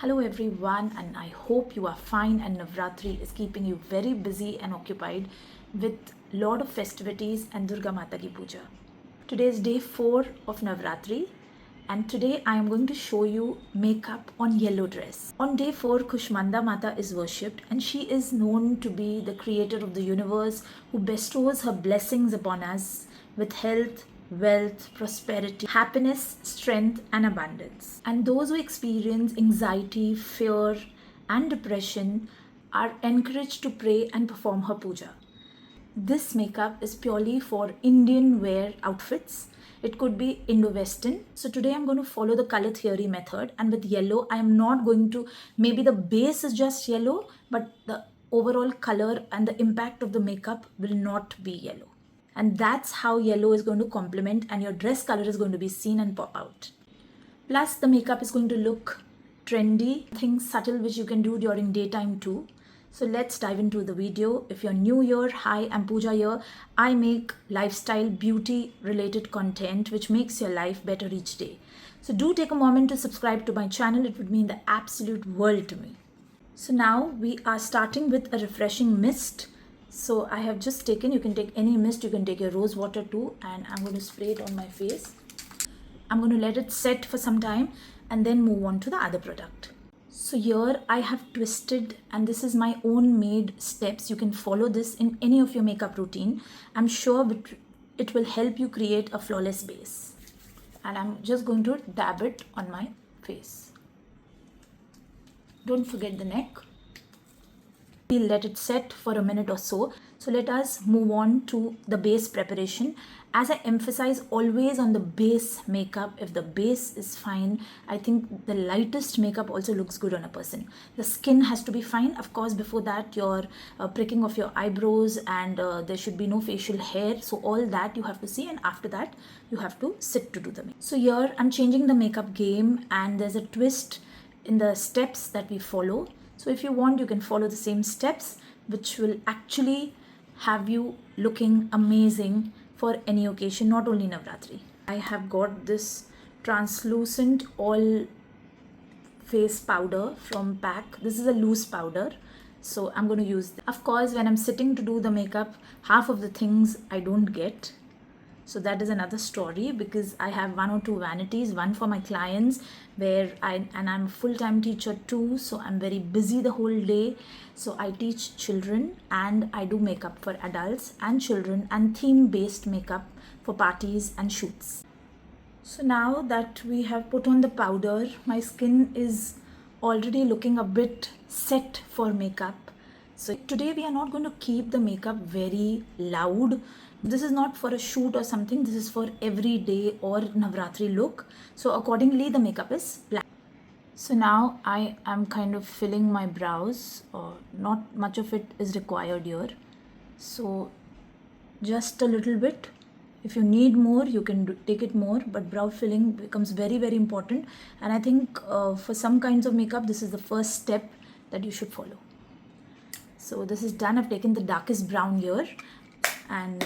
Hello everyone, and I hope you are fine and Navratri is keeping you very busy and occupied with lot of festivities and Durga Mata ki puja. Today is day 4 of Navratri and today I am going to show you makeup on yellow dress. On day 4, Kushmanda Mata is worshipped and she is known to be the creator of the universe who bestows her blessings upon us with health, wealth, prosperity, happiness, strength, and abundance. And those who experience anxiety, fear, and depression are encouraged to pray and perform her puja. This makeup is purely for Indian wear outfits. It could be Indo-Western. So today I'm going to follow the color theory method, and with yellow I am not going to, maybe the base is just yellow, but the overall color and the impact of the makeup will not be yellow. And that's how yellow is going to complement and your dress color is going to be seen and pop out. Plus the makeup is going to look trendy, things subtle which you can do during daytime too. So let's dive into the video. If you're new here, hi, I'm Pooja here. I make lifestyle, beauty related content which makes your life better each day. So do take a moment to subscribe to my channel. It would mean the absolute world to me. So now we are starting with a refreshing mist. So I have just taken, you can take any mist, you can take your rose water too, and I'm going to spray it on my face. I'm going to let it set for some time and then move on to the other product. So here I have twisted, and this is my own made steps. You can follow this in any of your makeup routine. I'm sure it will help you create a flawless base. And I'm just going to dab it on my face. Don't forget the neck. We'll let it set for a minute or so. So let us move on to the base preparation. As I emphasize always on the base makeup, if the base is fine, I think the lightest makeup also looks good on a person. The skin has to be fine. Of course, before that, your pricking of your eyebrows, and there should be no facial hair. So all that you have to see, and after that, you have to sit to do the makeup. So here I'm changing the makeup game, and there's a twist in the steps that we follow. So if you want, you can follow the same steps, which will actually have you looking amazing for any occasion, not only Navratri. I have got this translucent all face powder from PAC. This is a loose powder, so I'm going to use this. Of course, when I'm sitting to do the makeup, half of the things I don't get. So that is another story, because I have 1 or 2 vanities, one for my clients where I'm a full-time teacher too, so I'm very busy the whole day. So I teach children and I do makeup for adults and children and theme-based makeup for parties and shoots. So now that we have put on the powder, my skin is already looking a bit set for makeup. So today we are not going to keep the makeup very loud. This is not for a shoot or something. This is for everyday or Navratri look. So accordingly, the makeup is black. So now I am kind of filling my brows. Not much of it is required here. So just a little bit. If you need more, you can take it more. But brow filling becomes very, very important. And I think for some kinds of makeup, this is the first step that you should follow. So this is done. I've taken the darkest brown here, and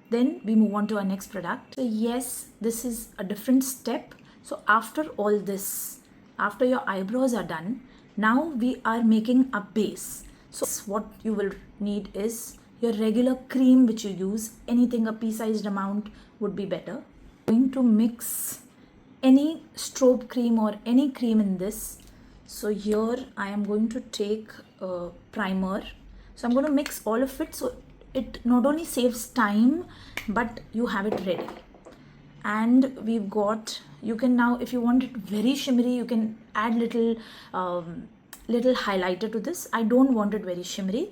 then we move on to our next product. So yes, this is a different step. So after all this, after your eyebrows are done, now we are making a base. So what you will need is your regular cream which you use. Anything a pea-sized amount would be better. I'm going to mix any strobe cream or any cream in this. So here I am going to take a primer. So I'm going to mix all of it, so it not only saves time, but you have it ready. And we've got, you can now, if you want it very shimmery, you can add little highlighter to this. I don't want it very shimmery,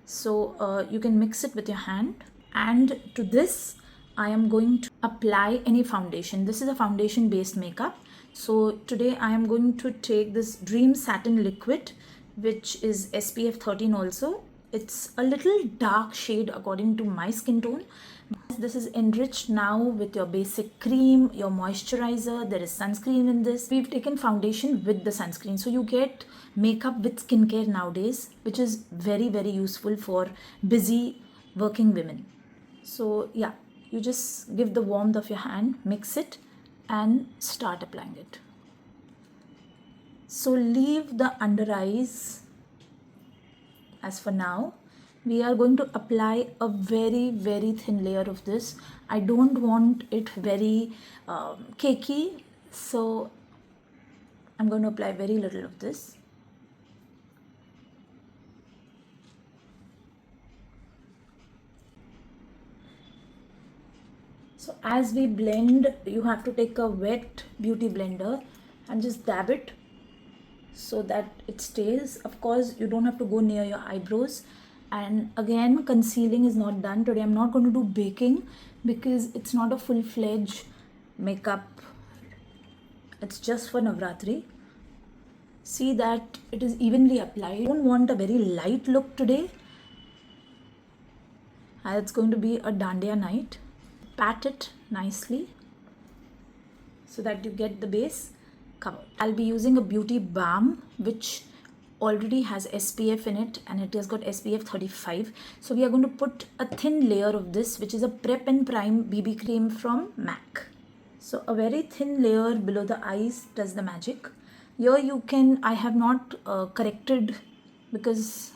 so you can mix it with your hand. And to this I am going to apply any foundation. This is a foundation based makeup. So today I am going to take this Dream Satin Liquid, which is SPF 13 also. It's a little dark shade according to my skin tone. This is enriched now with your basic cream, your moisturizer. There is sunscreen in this. We've taken foundation with the sunscreen. So you get makeup with skincare nowadays, which is very, very useful for busy working women. So yeah, you just give the warmth of your hand, mix it and start applying it. So leave the under eyes as for now. We are going to apply a very thin layer of this. I don't want it very cakey, so I'm going to apply very little of this. So as we blend, you have to take a wet beauty blender and just dab it so that it stays. Of course, you don't have to go near your eyebrows. And again, concealing is not done today. I'm not going to do baking because it's not a full-fledged makeup. It's just for Navratri. See that it is evenly applied. I don't want a very light look today. It's going to be a Dandiya night. Pat it nicely so that you get the base covered. I'll be using a beauty balm which already has SPF in it, and it has got SPF 35. So we are going to put a thin layer of this, which is a Prep and Prime BB cream from MAC. So a very thin layer below the eyes does the magic. Here you can, I have not corrected because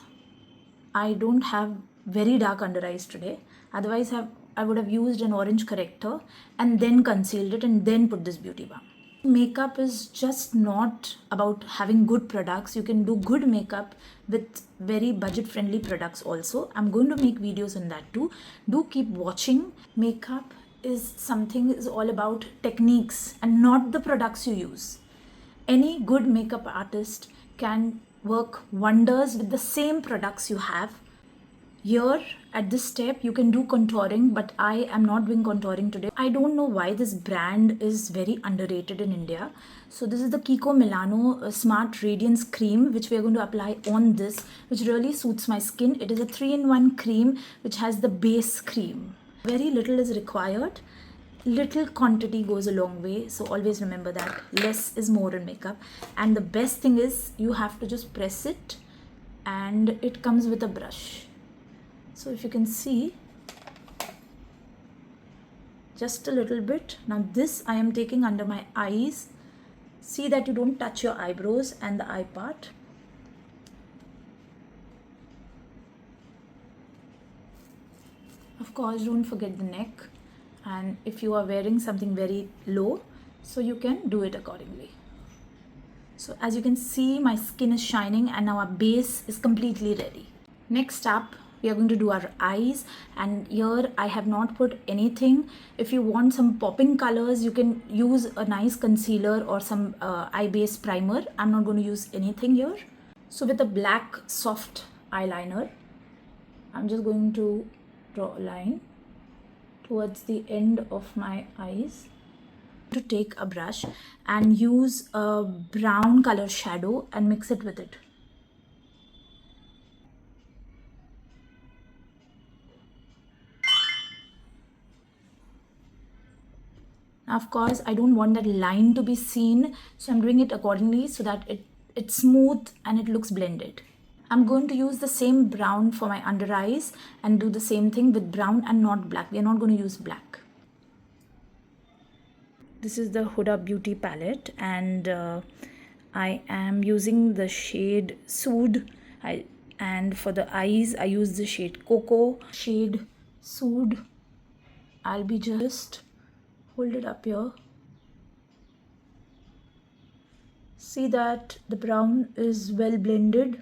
I don't have very dark under eyes today. Otherwise I would have used an orange corrector and then concealed it and then put this beauty balm. Makeup is just not about having good products. You can do good makeup with very budget friendly products also. I'm going to make videos on that too. Do keep watching. Makeup is all about techniques and not the products you use. Any good makeup artist can work wonders with the same products you have. Here at this step you can do contouring, but I am not doing contouring today. I don't know why this brand is very underrated in India. So this is the Kiko Milano Smart Radiance Cream, which we are going to apply on this, which really suits my skin. It is a 3-in-1 cream which has the base cream. Very little is required. Little quantity goes a long way, so always remember that less is more in makeup. And the best thing is you have to just press it and it comes with a brush. So if you can see, just a little bit. Now this I am taking under my eyes. See that you don't touch your eyebrows and the eye part. Of course, don't forget the neck. And if you are wearing something very low, so you can do it accordingly. So as you can see, my skin is shining and now our base is completely ready. Next up, we are going to do our eyes, and here I have not put anything. If you want some popping colors, you can use a nice concealer or some eye base primer. I'm not going to use anything here. So with a black soft eyeliner, I'm just going to draw a line towards the end of my eyes. To take a brush and use a brown color shadow and mix it with it. Of course, I don't want that line to be seen, so I'm doing it accordingly so that it's smooth and it looks blended. I'm going to use the same brown for my under eyes and do the same thing with brown and not black. We are not going to use black. This is the Huda Beauty palette, and I am using the shade Sood. And for the eyes, I use the shade Cocoa. Shade Sood. I'll be just hold it up here. See that the brown is well blended.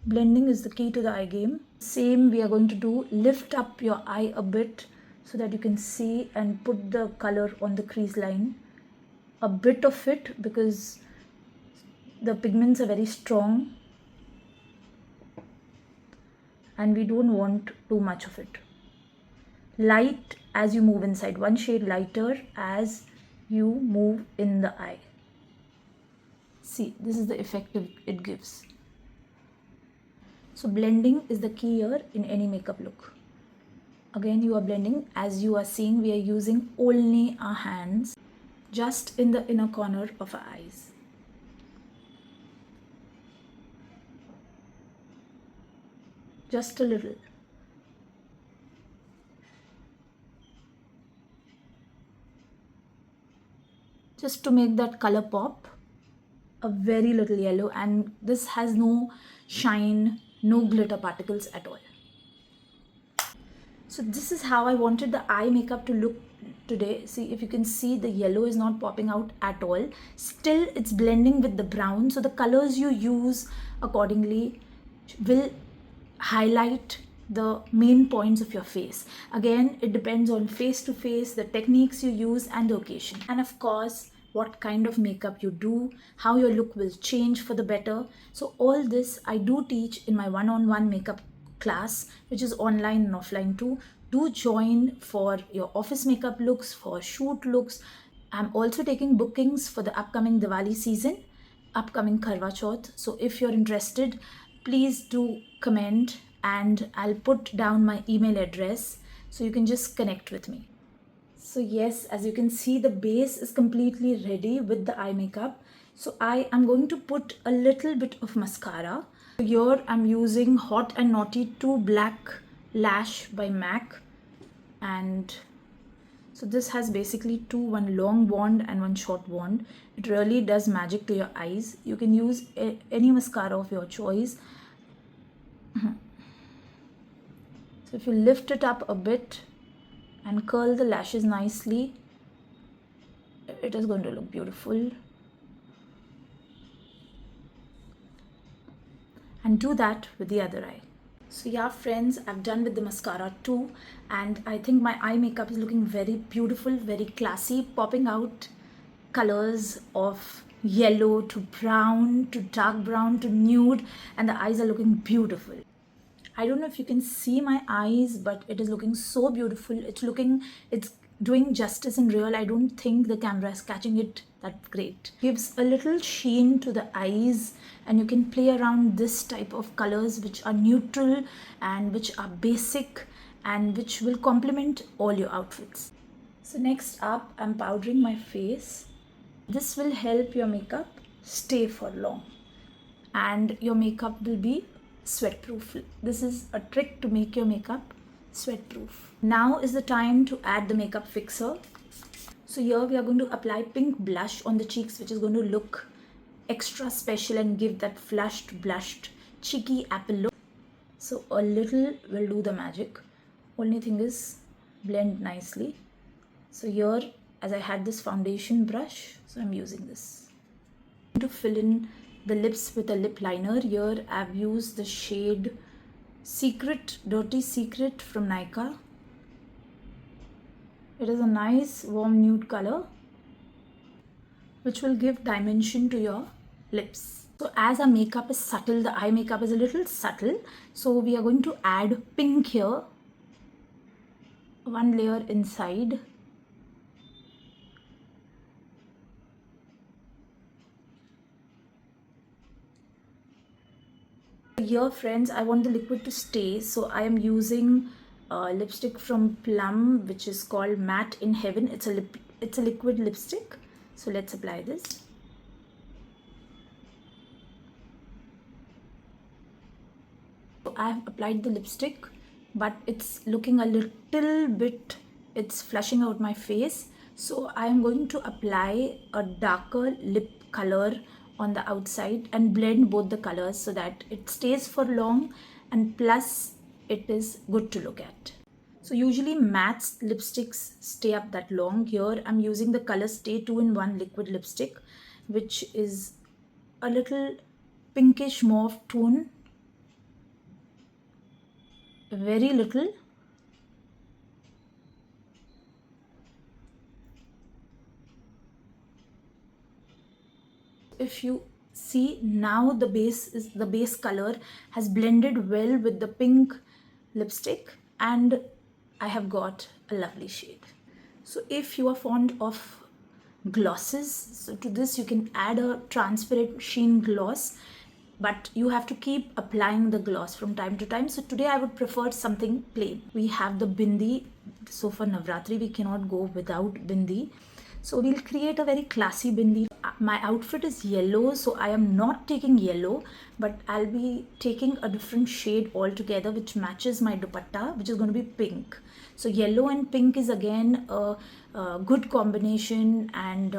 Blending is the key to the eye game. Same we are going to do. Lift up your eye a bit so that you can see and put the color on the crease line. A bit of it because the pigments are very strong and we don't want too much of it. Light as you move inside, one shade lighter as you move in the eye. See, this is the effect it gives. So blending is the key here in any makeup look. Again, you are blending. As you are seeing, we are using only our hands just in the inner corner of our eyes. Just a little. Just to make that color pop. a very little yellow, and this has no shine, no glitter particles at all. So this is how I wanted the eye makeup to look today. See, if you can see, the yellow is not popping out at all. Still, it's blending with the brown. So the colors you use accordingly will highlight the main points of your face. Again, it depends on face to face, the techniques you use, and the occasion. And of course, what kind of makeup you do, how your look will change for the better. So all this I do teach in my one-on-one makeup class, which is online and offline too. Do join for your office makeup looks, for shoot looks. I'm also taking bookings for the upcoming Diwali season, upcoming Karwa Chauth. So if you're interested, please do comment, and I'll put down my email address so you can just connect with me. So yes, as you can see, the base is completely ready with the eye makeup. So I am going to put a little bit of mascara. Here I'm using Hot and Naughty 2 Black Lash by MAC. And so this has basically two, one long wand and one short wand. It really does magic to your eyes. You can use any mascara of your choice. So if you lift it up a bit and curl the lashes nicely, it is going to look beautiful. And do that with the other eye. So yeah friends, I've done with the mascara too, and I think my eye makeup is looking very beautiful, very classy, popping out colors of yellow to brown to dark brown to nude, and the eyes are looking beautiful. I don't know if you can see my eyes, but it is looking so beautiful. It's doing justice in real. I don't think the camera is catching it that great. Gives a little sheen to the eyes, and you can play around this type of colors which are neutral and which are basic and which will complement all your outfits. So next up, I'm powdering my face. This will help your makeup stay for long, and your makeup will be sweat proof. This is a trick to make your makeup sweat proof. Now is the time to add the makeup fixer. So here we are going to apply pink blush on the cheeks, which is going to look extra special and give that flushed, blushed, cheeky apple look. So a little will do the magic. Only thing is blend nicely. So here, as I had this foundation brush, so I'm using this to fill in the lips with a lip liner. Here I've used the shade Secret, Dirty Secret from Nykaa. It is a nice warm nude color which will give dimension to your lips. So as our makeup is subtle, the eye makeup is a little subtle, so we are going to add pink here, one layer inside. Here friends, I want the liquid to stay, so I am using lipstick from Plum, which is called Matte in Heaven. It's a liquid lipstick. So let's apply this. So I have applied the lipstick, but it's looking a little bit, it's flushing out my face. So I am going to apply a darker lip color on the outside and blend both the colors so that it stays for long, and plus it is good to look at. So usually matte lipsticks stay up that long. Here I'm using the color Stay 2-in-1 liquid lipstick, which is a little pinkish mauve tone, very little. If you see now, the base color has blended well with the pink lipstick, and I have got a lovely shade. So if you are fond of glosses, so to this you can add a transparent sheen gloss, but you have to keep applying the gloss from time to time. So today I would prefer something plain. We have the bindi. So for Navratri we cannot go without bindi. So we'll create a very classy bindi. My outfit is yellow, so I am not taking yellow, but I'll be taking a different shade altogether which matches my dupatta, which is going to be pink. So yellow and pink is again a good combination, and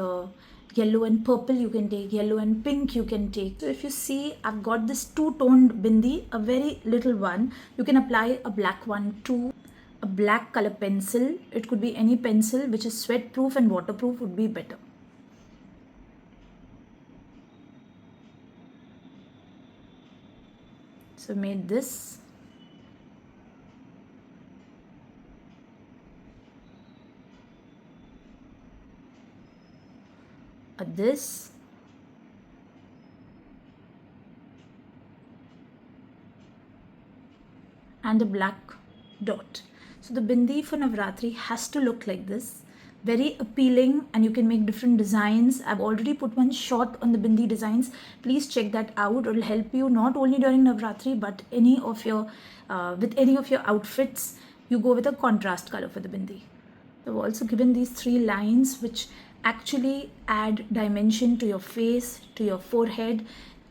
yellow and purple you can take, yellow and pink you can take. So if you see, I've got this two-toned bindi, a very little one. You can apply a black one too. A black color pencil, it could be any pencil which is sweat proof and waterproof would be better. So made this. This. And a black dot. So the bindi for Navratri has to look like this. Very appealing, and you can make different designs. I've already put one short on the bindi designs. Please check that out. It will help you not only during Navratri but any of your with any of your outfits. You go with a contrast color for the bindi. I've also given these 3 lines which actually add dimension to your face, to your forehead.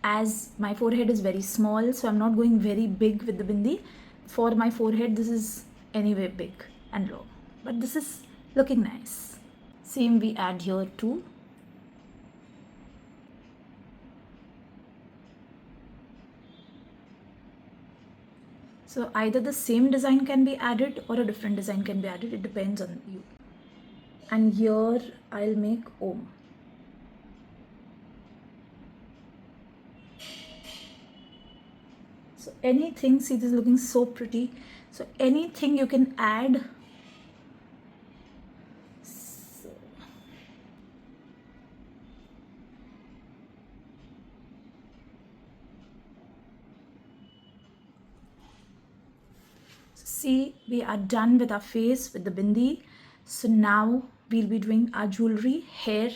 As my forehead is very small, so I'm not going very big with the bindi. For my forehead, this is anyway big and long, but this is looking nice. Same we add here too. So either the same design can be added or a different design can be added. It depends on you. And here I'll make Om. So anything, see, this is looking so pretty. So anything you can add. See, we are done with our face with the bindi. So now we'll be doing our jewelry, hair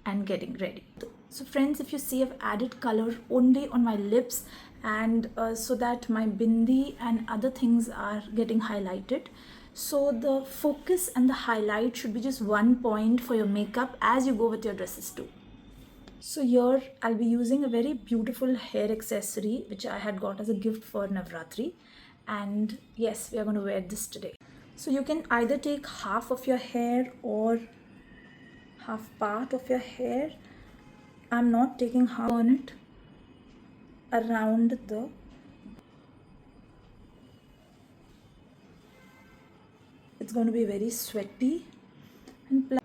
and getting ready. So friends, if you see, I've added color only on my lips, and so that my bindi and other things are getting highlighted. So the focus and the highlight should be just one point for your makeup as you go with your dresses too. So here I'll be using a very beautiful hair accessory which I had got as a gift for Navratri. And yes, we are going to wear this today. So you can either take half of your hair or half part of your hair. I'm not taking half on it, around the it's going to be very sweaty and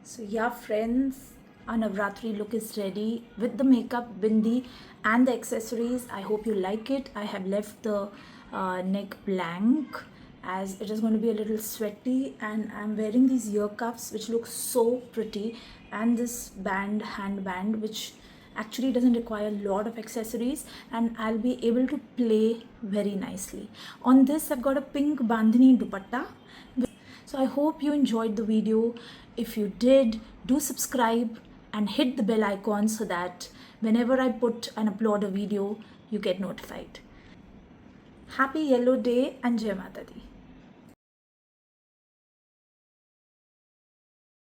so yeah friends, our Navratri look is ready with the makeup, bindi and the accessories. I hope you like it. I have left the neck blank as it is going to be a little sweaty, and I'm wearing these ear cuffs which look so pretty, and this band, hand band, which actually doesn't require a lot of accessories, and I'll be able to play very nicely. On this I've got a pink bandhani dupatta. So I hope you enjoyed the video. If you did, do subscribe and hit the bell icon so that whenever I put and upload a video, you get notified. Happy Yellow Day and Jai Mata Di.